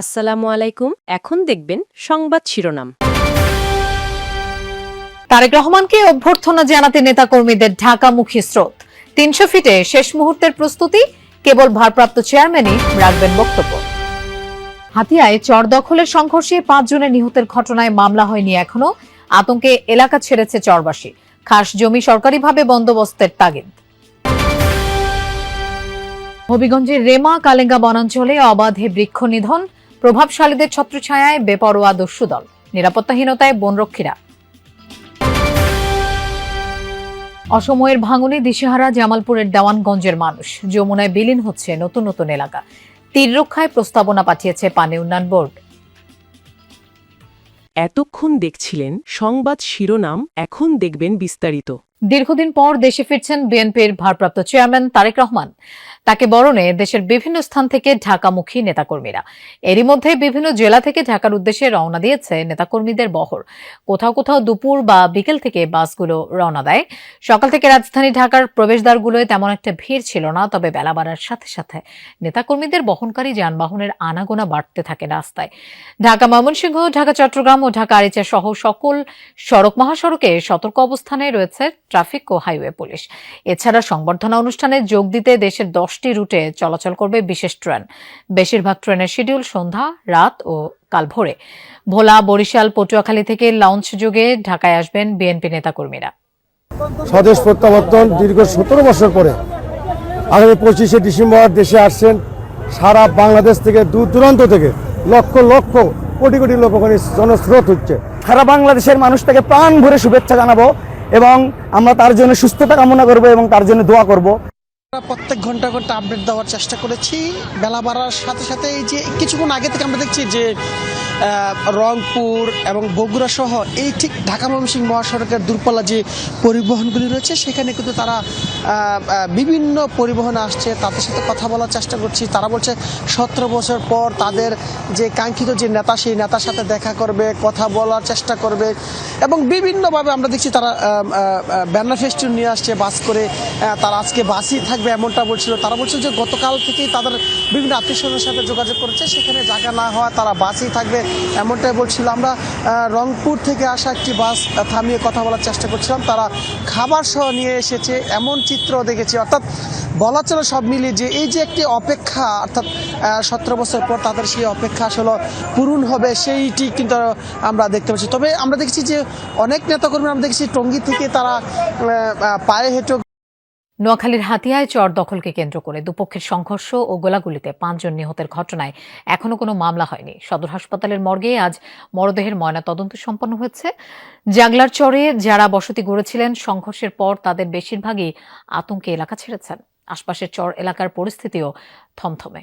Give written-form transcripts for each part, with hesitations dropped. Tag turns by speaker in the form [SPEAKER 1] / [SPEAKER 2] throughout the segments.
[SPEAKER 1] আসসালামু আলাইকুম। এখন দেখবেন সংবাদ শিরোনাম।
[SPEAKER 2] তারেক রহমানকে অভ্যর্থনা জানাতে নেতাকর্মীদের ঢাকামুখী স্রোত। ৩০০ ফিটে শেষ মুহূর্তের প্রস্তুতি, কেবল ভারপ্রাপ্ত চেয়ারম্যানই রাখবেন বক্তব্য। হাতিয়ায় চর দখলের সংঘর্ষে ৫ জনের নিহতের ঘটনায় মামলা হয়নি এখনো, আতঙ্কে এলাকা ছেড়েছে চরবাসী। খাস জমি সরকারিভাবে বন্দোবস্তের তাগিদ। হবিগঞ্জের রেমা কালেঙ্গা বনাঞ্চলে অবাধে বৃক্ষ নিধন, প্রভাবশালীদের ছত্রছায়ায় বেপরোয়া দস্যুদল, নিরাপত্তাহীনতায় বনরক্ষীরা। অসময়ের ভাঙনে দিশেহারা জামালপুরের দেওয়ানগঞ্জের মানুষ, যমুনায় বিলীন হচ্ছে নতুন নতুন এলাকা। তীর রক্ষায় প্রস্তাবনা পাঠিয়েছে পানি উন্নয়ন বোর্ড।
[SPEAKER 1] এতক্ষণ দেখছিলেন সংবাদ শিরোনাম, এখন দেখবেন বিস্তারিত।
[SPEAKER 2] দীর্ঘদিন পর দেশে ফিরছেন বিএনপির ভারপ্রাপ্ত চেয়ারম্যান তারেক রহমান। তাকে বরণে দেশের বিভিন্ন স্থান থেকে ঢাকামুখী নেতাকর্মীরা। এরই মধ্যে বিভিন্ন জেলা থেকে ঢাকার উদ্দেশ্যে রওনা দিয়েছে নেতাকর্মীদের বহর। কোথাও কোথাও দুপুর বা বিকেল থেকে বাসগুলো রওনা দেয়। সকাল থেকে রাজধানী ঢাকার প্রবেশদ্বারগুলোয় তেমন একটা ভিড় ছিল না, তবে বেলা বাড়ার সাথে সাথে নেতাকর্মীদের বহনকারী যানবাহনের আনাগোনা বাড়তে থাকে রাস্তায়। ঢাকা ময়মনসিংহ, ঢাকা চট্টগ্রাম ও ঢাকা আরিচা সহ সকল সড়ক মহাসড়কে সতর্ক অবস্থানে রয়েছে ট্রাফিক ও হাইওয়ে পুলিশ। এছাড়া সংবর্ধনা অনুষ্ঠানে যোগ দিতে দেশের 10টি রুটে চলাচল করবে বিশেষ ট্রেন। বেশিরভাগ ট্রেনের শিডিউল সন্ধ্যা, রাত ও কাল ভোরে। ভোলা, বরিশাল, পটুয়াখালী থেকে লঞ্চ যোগে ঢাকায় আসবেন বিএনপি নেতাকর্মীরা।
[SPEAKER 3] স্বদেশ প্রত্যাবর্তন দীর্ঘ 17 বছর পরে আগামী 25শে ডিসেম্বর দেশে আসছেন। সারা বাংলাদেশ থেকে, দূর দূরান্ত থেকে লক্ষ লক্ষ কোটি কোটি লোক ওখানে জনস্রোত হচ্ছে।
[SPEAKER 4] সারা বাংলাদেশের মানুষটাকে প্রাণ ভরে শুভেচ্ছা জানাবো এবং আমরা তার জন্য সুস্থতা কামনা করব এবং তার জন্য দোয়া করব।
[SPEAKER 5] প্রত্যেক ঘন্টা ঘন্টা আপডেট দেওয়ার চেষ্টা করেছি। বেলা বাড়ার সাথে সাথে এই যে কিছুক্ষণ আগে থেকে আমরা দেখছি যে রংপুর এবং বগুড়া সহ এই ঠিক ঢাকা ময়মনসিংহ মহাসড়কের দূরপাল্লা যে পরিবহনগুলি রয়েছে সেখানে কিন্তু তারা বিভিন্ন পরিবহন আসছে, তাদের সাথে কথা বলার চেষ্টা করছি। তারা বলছে 17 বছর পর তাদের যে কাঙ্ক্ষিত যে নেতা, সেই নেতার সাথে দেখা করবে, কথা বলার চেষ্টা করবে এবং বিভিন্নভাবে আমরা দেখছি তারা ব্যানার ফেস্টুন নিয়ে আসছে বাস করে। তারা আজকে বাসই থাকবে এমনটা বলছিল। তারা বলছে যে গতকাল থেকেই তাদের বিভিন্ন আত্মীয়স্বজনের সাথে যোগাযোগ করেছে, সেখানে জায়গা না হওয়া তারা বাসই থাকবে এমনটাই বলছিল। আমরা রংপুর থেকে আসা একটি বাস থামিয়ে কথা বলার চেষ্টা করছিলাম। তারা খাবার সহ নিয়ে এসেছে, এমন চিত্র দেখেছি। অর্থাৎ বলা চলে সব মিলিয়ে যে এই যে একটি অপেক্ষা, অর্থাৎ 17 বছর পর তাদের সেই অপেক্ষা আসলে পূরণ হবে, সেইটি কিন্তু আমরা দেখতে পাচ্ছি। তবে আমরা দেখছি যে অনেক নেতাকর্মী আমরা দেখছি টঙ্গী থেকে তারা পায়ে হেঁটে।
[SPEAKER 2] নোয়াখালীর হাতিয়ায় চর দখলকে কেন্দ্র করে দুপক্ষের সংঘর্ষ ও গোলাগুলিতে 5 জন নিহতের ঘটনায় এখনো কোনো মামলা হয়নি। সদর হাসপাতালের মর্গে আজ মরদেহের ময়না তদন্ত সম্পন্ন হয়েছে। জাগলার চরে যারা বসতি গড়েছিলেন, সংঘর্ষের পর তাদের বেশিরভাগই আতঙ্কে এলাকা ছেড়েছেন। আশপাশের চর এলাকার পরিস্থিতিও থমথমে।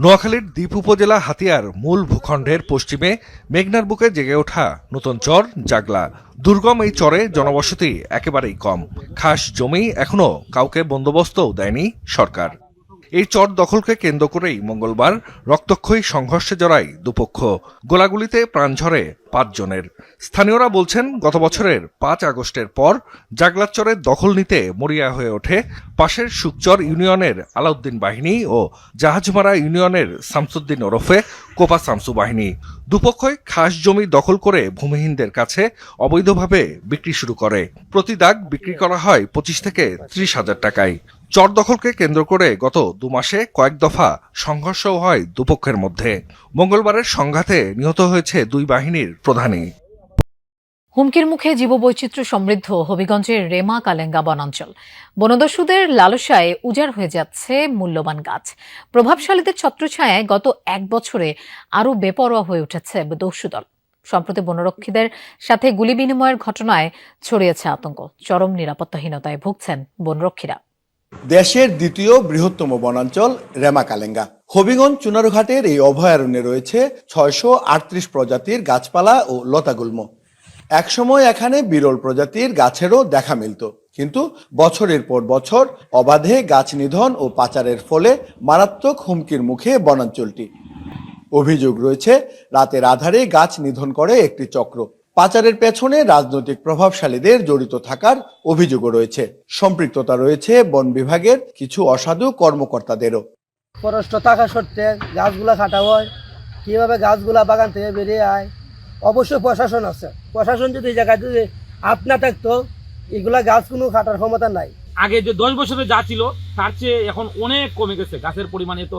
[SPEAKER 6] নোয়াখালীর দ্বীপ উপজেলা হাতিয়ার মূল ভূখণ্ডের পশ্চিমে মেঘনার বুকে জেগে ওঠা নতুন চর জাগলা। দুর্গম এই চরে জনবসতি একেবারেই কম। খাস জমি এখনো কাউকে বন্দোবস্তও দেয়নি সরকার। এই চর দখলকে কেন্দ্র করেই মঙ্গলবার রক্তক্ষয়ী সংঘর্ষে জড়ায় দুপক্ষ। গোলাগুলিতে প্রাণ ঝরে 5 জনের। স্থানীয়রা বলছেন, গত বছরের 5 আগস্টের পর জাগলাচরের দখল নিতে মরিয়া হয়ে ওঠে পাশের সুকচর ইউনিয়নের আলাউদ্দিন বাহিনী ও জাহাজমারা ইউনিয়নের শামসুদ্দিন ওরফে কোপা শামসু বাহিনী। দুপক্ষই খাস জমি দখল করে ভূমিহীনদের কাছে অবৈধভাবে বিক্রি শুরু করে। প্রতি দাগ বিক্রি করা হয় 25 থেকে 30 হাজার টাকায়। চর দখলকে কেন্দ্র করে গত 2 মাসে কয়েক দফা সংঘর্ষও হয় দুপক্ষের মধ্যে। মঙ্গলবারের সংঘাতে নিহত হয়েছে 2 বাহিনীর প্রধানই।
[SPEAKER 2] হুমকির মুখে জীববৈচিত্র্য সমৃদ্ধ হবিগঞ্জের রেমা কালেঙ্গা বনাঞ্চল। বনদস্যুদের লালসায় উজাড় হয়ে যাচ্ছে মূল্যবান গাছ। প্রভাবশালীদের ছত্রছায়ায় গত 1 বছরে আরও বেপরোয়া হয়ে উঠেছে দস্যুদল। সম্প্রতি বনরক্ষীদের সাথে গুলি বিনিময়ের ঘটনায় ছড়িয়েছে আতঙ্ক। চরম নিরাপত্তাহীনতায় ভুগছেন বনরক্ষীরা।
[SPEAKER 7] দেশের দ্বিতীয় বৃহত্তম বনাঞ্চল রেমা কালেঙ্গা। হবিগঞ্জ চুনারুঘাটের এই অভয়ারণ্যে রয়েছে 638 প্রজাতির গাছপালা ও লতাগুল্ম। একসময় এখানে বিরল প্রজাতির গাছেরও দেখা মিলত, কিন্তু বছরের পর বছর অবাধে গাছ নিধন ও পাচারের ফলে মারাত্মক হুমকির মুখে বনাঞ্চলটি। অভিযোগ রয়েছে, রাতের আধারে গাছ নিধন করে একটি চক্র। পাচারের পেছনে রাজনৈতিক প্রভাবশালীদের জড়িত থাকার অভিযোগও রয়েছে। সম্পৃক্ততা রয়েছে বন বিভাগের কিছু অসাধু কর্মকর্তাদেরও।
[SPEAKER 4] ফরেস্ট থাকা সত্ত্বে গাছগুলা কাটা হয়,
[SPEAKER 8] কীভাবে গাছগুলা বাগান থেকে বেরিয়ে আয়। অবশ্যই প্রশাসন আছে, প্রশাসন যদি এই জায়গায় যদি হাত না থাকতো এগুলা গাছ কোনো কাটার ক্ষমতা নাই।
[SPEAKER 9] আগে যে 10 বছরে যা ছিল তার চেয়ে এখন অনেক কমে গেছে গাছের পরিমাণ, এত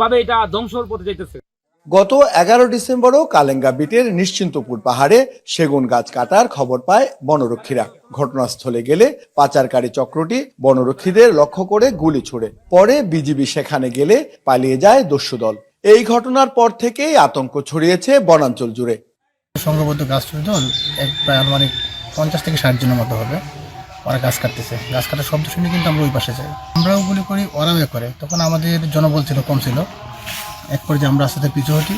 [SPEAKER 9] ভাবে এটা ধ্বংসর পথে যাইতেছে।
[SPEAKER 7] গত 11 ডিসেম্বরও কালেঙ্গা বিটের নিশ্চিন্তপুর পাহাড়ে সেগুন গাছ কাটার খবর পায় বনরক্ষীরা। ঘটনাস্থলে গেলে পাচারকারী চক্রটি বনরক্ষীদের লক্ষ্য করে গুলি ছোড়ে। পরে বিজিবি সেখানে গেলে পালিয়ে যায় দস্যুদল। এই ঘটনার পর থেকেই আতঙ্ক ছড়িয়েছে বনাঞ্চল জুড়ে।
[SPEAKER 10] সংঘবদ্ধ গাছ দল প্রায় আনুমানিক 50 থেকে 60 জনের মতো হবে। ওরা গাছ কাটতেছে, গাছ কাটার শব্দ শুনে কিন্তু আমরা ওই পাশে যাই, আমরাও গুলি করি, ওরাও করে। তখন আমাদের জনবল ছিল কম ছিল, এক পর্যায়ে আমরা রাস্তাতে পিছু হটি,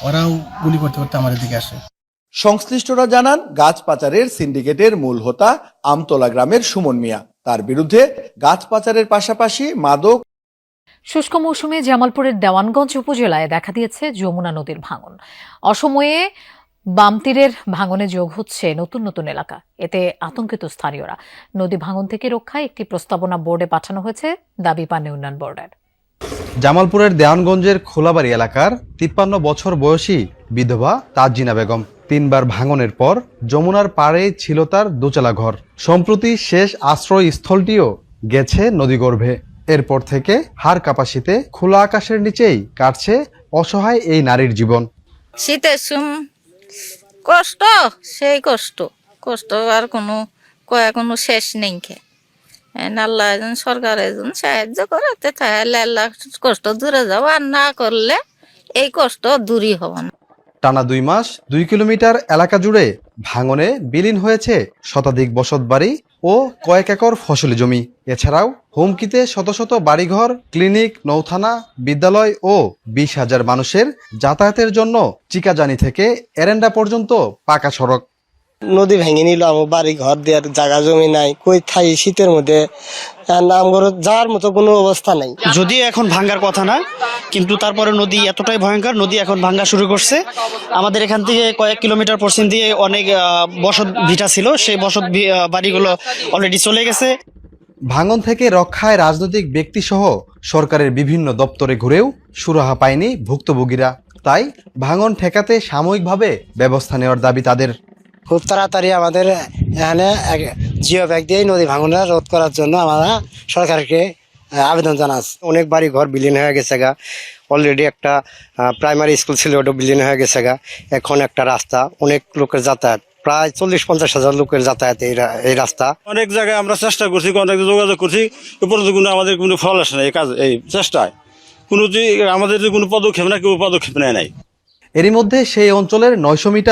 [SPEAKER 10] ওরাও গুলি করতে করতে আমাদের দিকে আসে।
[SPEAKER 7] সংশ্লিষ্টরা জানান গাছ পাচারের সিন্ডিকেটের মূল হোতা আমতলা গ্রামের সুমন মিয়া। তার বিরুদ্ধে গাছ পাচারের পাশাপাশি মাদক।
[SPEAKER 2] শুষ্ক মৌসুমে জামালপুরের দেওয়ানগঞ্জ উপজেলায় দেখা দিয়েছে যমুনা নদীর ভাঙন। অসময়ে বাম তীরের ভাঙনে যোগ হচ্ছে নতুন নতুন এলাকা। এতে আতঙ্কিত স্থানীয়রা। নদী ভাঙন থেকে রক্ষায় একটি প্রস্তাবনা বোর্ডে পাঠানো হয়েছে, দাবি পানি উন্নয়ন বোর্ডের।
[SPEAKER 11] জামালপুরের দেওয়ানগঞ্জের খোলাবাড়ি এলাকার 53 বছর বয়সী বিধবা তাজিনা বেগম 3 বার ভাঙনের পর যমুনার পাড়ে ছিল তার দোচালা ঘর। সম্প্রতি শেষ আশ্রয়স্থলটিও গেছে নদীগর্ভে। এরপর থেকে হাড় কাঁপা শীতে খোলা আকাশের নিচেই কাটছে অসহায় এই নারীর জীবন।
[SPEAKER 12] শীতের কষ্ট, সেই কষ্ট আর কোনো শেষ নেই। আল্লাহ সরকার সাহায্য করাতে তাহলে আল্লাহ কষ্ট দূরে যাবো, আর না করলে এই কষ্ট দূরই হবে না।
[SPEAKER 11] টানা 2 মাস 2 কিলোমিটার এলাকা জুড়ে ভাঙনে বিলীন হয়েছে শতাধিক বসতবাড়ি ও কয়েক একর ফসলি জমি। এছাড়াও হুমকিতে শত শত বাড়িঘর, ক্লিনিক, নৌথানা, বিদ্যালয় ও 20,000 মানুষের যাতায়াতের জন্য চিকাজানি থেকে এরেন্ডা পর্যন্ত পাকা সড়ক।
[SPEAKER 8] নদী ভেঙে নিল, আমার বাড়ি ঘর দেওয়ার জায়গা জমি নাই, কই থাই শীতের মধ্যে যাওয়ার মতো কোনো অবস্থা নাই।
[SPEAKER 4] যদি এখন ভাঙ্গার কথা না, কিন্তু তারপরে নদী এতটাই ভয়ঙ্কর, নদী এখন ভাঙ্গা শুরু করছে। আমাদের এখান থেকে কয়েক কিলোমিটার পশ্চিম দিয়ে অনেক বসত ভিটা ছিল, সেই বসত বাড়িগুলো অলরেডি চলে গেছে।
[SPEAKER 11] ভাঙন থেকে রক্ষায় রাজনৈতিক ব্যক্তিসহ সরকারের বিভিন্ন দপ্তরে ঘুরেও সুরাহা পায়নি ভুক্তভোগীরা। তাই ভাঙন ঠেকাতে সাময়িকভাবে ব্যবস্থা নেওয়ার দাবি তাদের।
[SPEAKER 8] খুব তাড়াতাড়ি আমাদের এখানে জিও ব্যাগ দিয়ে নদী ভাঙন রোধ করার জন্য আমরা সরকারকে আবেদন জানাচ্ছি। অনেক বাড়ি ঘর বিলীন হয়ে গেছে গা, অলরেডি একটা প্রাইমারি স্কুল ছিল, ওটা বিলীন হয়ে গেছে গা। এখন একটা রাস্তা, অনেক লোকের যাতায়াত, প্রায় 40-50 হাজার লোকের যাতায়াত এই রাস্তা।
[SPEAKER 3] অনেক জায়গায় আমরা চেষ্টা করছি, অনেক যোগাযোগ করছি, এরপরে কোনো আমাদের কোনো ফল আসে না। এই কাজ, এই চেষ্টায় আমাদের কোনো পদক্ষেপ না, কেউ পদক্ষেপ নেয় নাই।
[SPEAKER 11] এরই মধ্যে সেই অঞ্চলের 900 মিটার